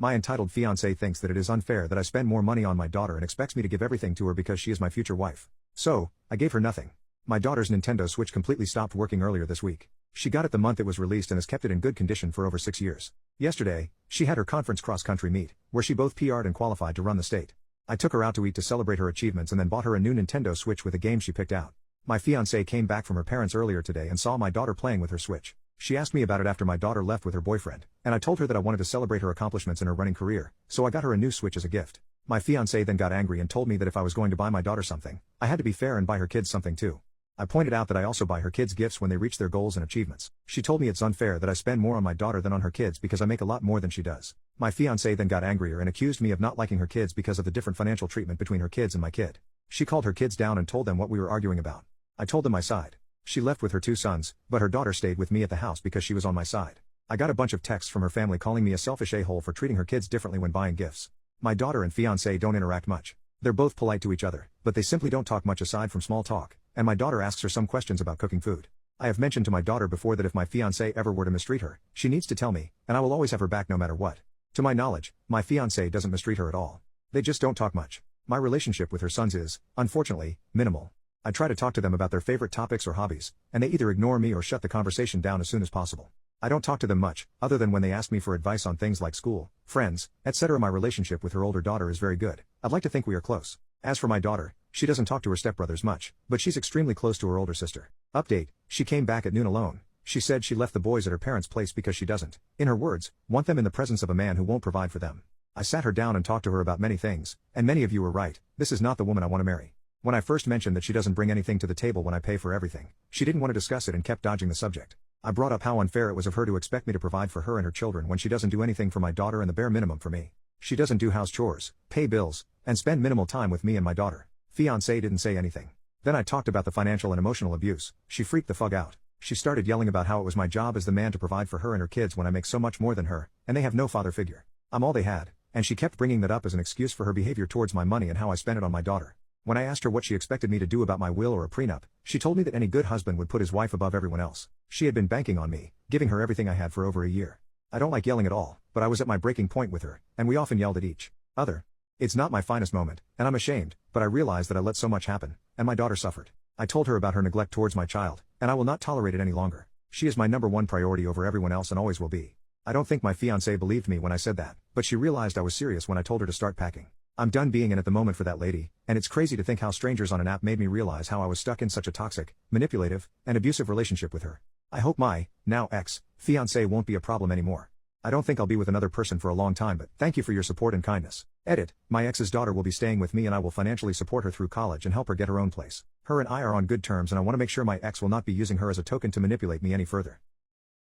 My entitled fiance thinks that it is unfair that I spend more money on my daughter and expects me to give everything to her because she is my future wife. So, I gave her nothing. My daughter's Nintendo Switch completely stopped working earlier this week. She got it the month it was released and has kept it in good condition for over 6 years. Yesterday, she had her conference cross-country meet, where she both PR'd and qualified to run the state. I took her out to eat to celebrate her achievements and then bought her a new Nintendo Switch with a game she picked out. My fiancé came back from her parents earlier today and saw my daughter playing with her Switch. She asked me about it after my daughter left with her boyfriend, and I told her that I wanted to celebrate her accomplishments in her running career, so I got her a new Switch as a gift. My fiancé then got angry and told me that if I was going to buy my daughter something, I had to be fair and buy her kids something too. I pointed out that I also buy her kids gifts when they reach their goals and achievements. She told me it's unfair that I spend more on my daughter than on her kids because I make a lot more than she does. My fiancé then got angrier and accused me of not liking her kids because of the different financial treatment between her kids and my kid. She called her kids down and told them what we were arguing about. I told them my side. She left with her 2 sons, but her daughter stayed with me at the house because she was on my side. I got a bunch of texts from her family calling me a selfish a-hole for treating her kids differently when buying gifts. My daughter and fiancé don't interact much. They're both polite to each other, but they simply don't talk much aside from small talk, and my daughter asks her some questions about cooking food. I have mentioned to my daughter before that if my fiancé ever were to mistreat her, she needs to tell me, and I will always have her back no matter what. To my knowledge, my fiancé doesn't mistreat her at all. They just don't talk much. My relationship with her sons is, unfortunately, minimal. I try to talk to them about their favorite topics or hobbies, and they either ignore me or shut the conversation down as soon as possible. I don't talk to them much, other than when they ask me for advice on things like school, friends, etc. My relationship with her older daughter is very good. I'd like to think we are close. As for my daughter, she doesn't talk to her stepbrothers much, but she's extremely close to her older sister. Update, she came back at noon alone. She said she left the boys at her parents' place because she doesn't, in her words, want them in the presence of a man who won't provide for them. I sat her down and talked to her about many things, and many of you were right, this is not the woman I want to marry. When I first mentioned that she doesn't bring anything to the table when I pay for everything, she didn't want to discuss it and kept dodging the subject. I brought up how unfair it was of her to expect me to provide for her and her children when she doesn't do anything for my daughter and the bare minimum for me. She doesn't do house chores, pay bills, and spend minimal time with me and my daughter. Fiancé didn't say anything. Then I talked about the financial and emotional abuse. She freaked the fuck out. She started yelling about how it was my job as the man to provide for her and her kids when I make so much more than her, and they have no father figure. I'm all they had, and she kept bringing that up as an excuse for her behavior towards my money and how I spent it on my daughter. When I asked her what she expected me to do about my will or a prenup, she told me that any good husband would put his wife above everyone else. She had been banking on me, giving her everything I had for over a year. I don't like yelling at all, but I was at my breaking point with her, and we often yelled at each other. It's not my finest moment, and I'm ashamed, but I realized that I let so much happen, and my daughter suffered. I told her about her neglect towards my child, and I will not tolerate it any longer. She is my #1 priority over everyone else and always will be. I don't think my fiancé believed me when I said that, but she realized I was serious when I told her to start packing. I'm done being in at the moment for that lady, and it's crazy to think how strangers on an app made me realize how I was stuck in such a toxic, manipulative, and abusive relationship with her. I hope my, now ex-fiancé won't be a problem anymore. I don't think I'll be with another person for a long time, but thank you for your support and kindness. Edit, my ex's daughter will be staying with me and I will financially support her through college and help her get her own place. Her and I are on good terms and I want to make sure my ex will not be using her as a token to manipulate me any further.